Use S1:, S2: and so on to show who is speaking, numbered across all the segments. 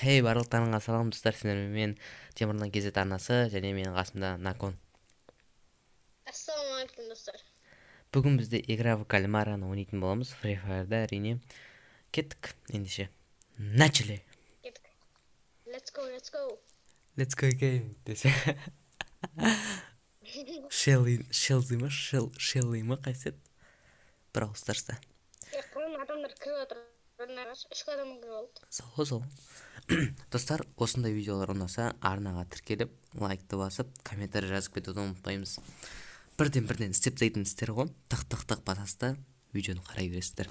S1: Барлықтарыңа салам достар, сіздермен мен Темірдің кезет арнасы және менің қасымда Након.
S2: Ассалаумағалейкум достар.
S1: Бүгін бізде игра в кальмараны ойнайтын боламыз. Free Fire'да әрине. Кеттік ендеше. Начали.
S2: Кеттік. Let's go.
S1: Let's go game десе. Шелли ма қайсет? Brawl Stars'та.
S2: Адамдар кіріп отыр. Үш адам кіріп алды.
S1: Сол. Достар, осындай видеолар ұнаса, арнаға тіркеліп, лайкты басып, комментарий жазып кетуді ұмытпаймыз. Бірден істеп тастайтын істер ғой. Тық басасыздар, видеоны қарай бересіздер.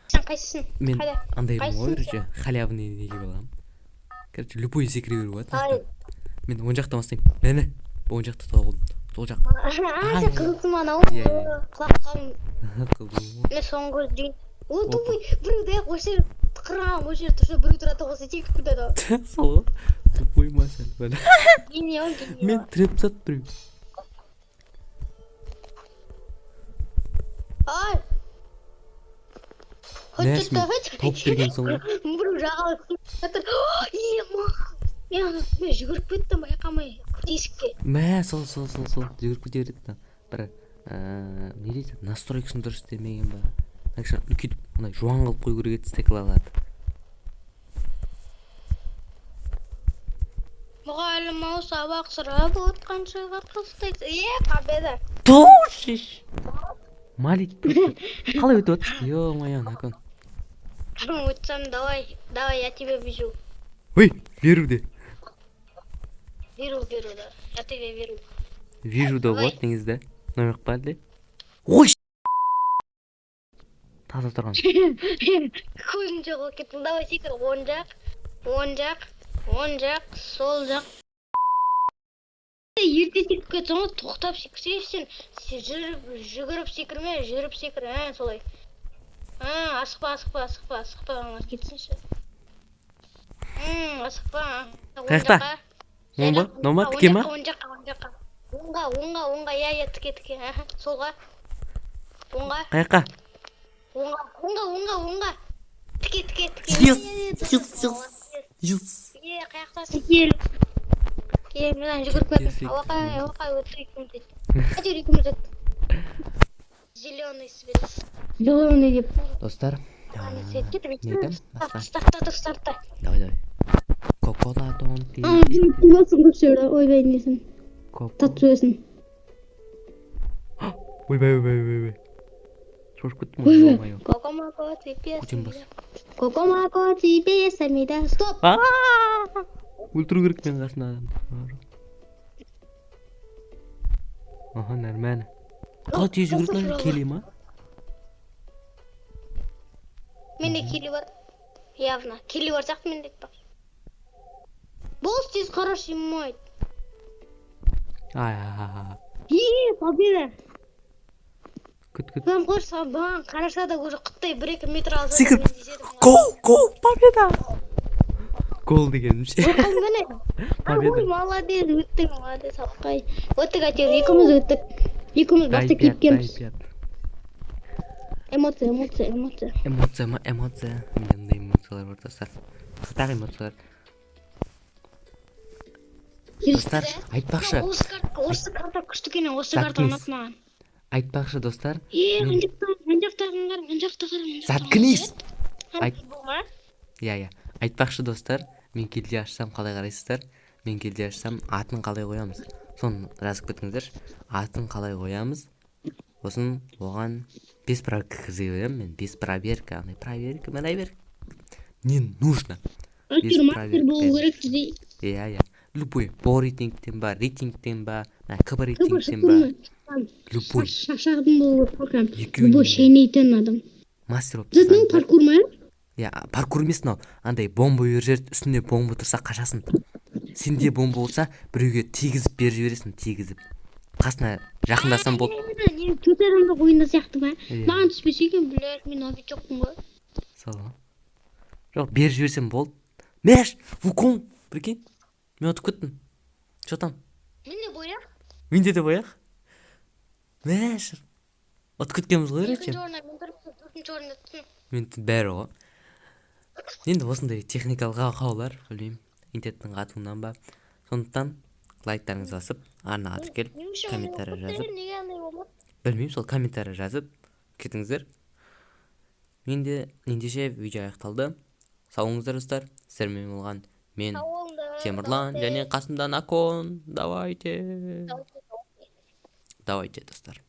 S2: Сен қайсысың?
S1: Мен андаймын ғой, халявный неге боламын. Короче, любой секіре беру болады. Мен оң жақтан бастаймын. Мені оң жақта тоғылдым. Сол жақ.
S2: Сен қызылсың анау. Құлаққаным. Мен соңғы көрдім. Ол тупой біреуді осы қырған осы жерде тұрса біреу тұрады осы секіріп кетеді.
S1: Сол ғой. Тупой масал. Мен тіреп сат біреу.
S2: Ай!
S1: Топ берген соң ғой.
S2: Біреу жағалап кетіп жатыр. Мен жүгіріп кеттім байқамай есікке.
S1: Сол жүгіріп кете береді. Бір не дейді, настройкасын дұрыс істемеген ба. Үлкейтіп, мындай жуан қылып қою керек еді стеклаларды.
S2: Мұғалім-ау сабақ сұрап отқан шыға қыстайды. Қабеді.
S1: Тошиш! Малик, қалай өтіп отыр? Ё-моё, Након.
S2: Өтсем, давай, я тебе вижу.
S1: Ой, беру де.
S2: Беру, да. Я тебе верю.
S1: Вижу да вот, негізді. Номер қпады. Ой! Таза тұрған.
S2: Көзім жоғыл кеттім. Давай секір. Оң жақ, сол жақ. Ерте секіріп кетсің ғой, тоқтап секірсе, сен жүгіріп секірме, жүріп секір. Солай. Асықпа, кетсінші. Асықпа.
S1: Қаяқта? Оң ба? Тіке ма?
S2: Оң жаққа. Оңға, я, тіке. Солға. Оңға.
S1: Қаяққа?
S2: Оңға. Тіке.
S1: Yes.
S2: Қаяқтасың? Кел, мен жүгіріп кеттім. Алақай өтті екеуміз ет. Әйтеуір екеуміз ет. Зеленый свет. Зеленый деп.
S1: Достар,
S2: Старта.
S1: Давай. Кока-кола тонти.
S2: Пивасың көп сөйле, ойбай несін. Тату өсін.
S1: Ойбай. Шошып кеттім ғой.
S2: Коко-мако
S1: Көтен бас.
S2: тебе самида. Стоп!
S1: Өлтіру керек мен қасында адам. Нормально. Қалай тез жүгіріп келе ма?
S2: Менде келі бар. Явно. Келі бар сияқты менде бақ. Болс тез хороший мой. Победа.
S1: Күт.
S2: Мен қойса баған қараса да уже құттай 1-2 метр алса.
S1: Секір. Гол, победа. Гол деген ше.
S2: Победа. Молодец, молодец, алқай. Өттік әйтеуір, екеуміз өттік. Екеуміз басты кеткенбіз. Эмоция.
S1: Менде эмоциялар бар достар. Тағы эмоциялар. Достар, айтпақшы.
S2: Осы карта күшті екен, осы карта ұнап маған.
S1: Айтпақшы достар.
S2: Мына жақта қар.
S1: Заткнись. Айтпақшы достар, мен келде ашсам қалай қарайсыздар? Мен келде ашсам атын қалай қоямыз? Соны жазып кетіңіздер. Атын қалай қоямыз? Осын оған 5 проверка кіргізе беремін мен. 5 проверка. Не нужно.
S2: Мастер болу керек сізде.
S1: Любой. По рейтингтен ба, КБ рейтингтен ба. Любой.
S2: Шашағдың болу керек. Любой шенейтін адам.
S1: Мастер болып
S2: Затын паркур ма?
S1: Паркур емес мынау. Андай бомба берер, үстінде бомба тұрса қашасын. Сенде бомба болса, біреуге тигізіп беріп жібересің, тигізіп. Қасына жақындасам болды.
S2: Төрт адамдық ойында сияқты ма? Маған түспесе екен, мен новичокпын ғой.
S1: Сол. Жоқ, беріп жіберсем болды. Мәш, вукон, прикинь. Мен ұтып кеттім. Что там? Менде де бояқ. Мәш. Ұтып кеткенбіз ғой, речем. Мен бәрі ғой. Енді осындай техникалық ақаулар, білмеймін, интернеттің қатуынан ба. Сондықтан лайктарыңызды басып, арнаға тіркеліп, комментарий жазып,
S2: неге андай болмады?
S1: білмеймін, сол комментарий жазып кетіңіздер. Менде ендеше видео аяқталды. Сау болыңыздар достар. Сіздермен болған мен Темірлан және қасымда Након. Давайте достар.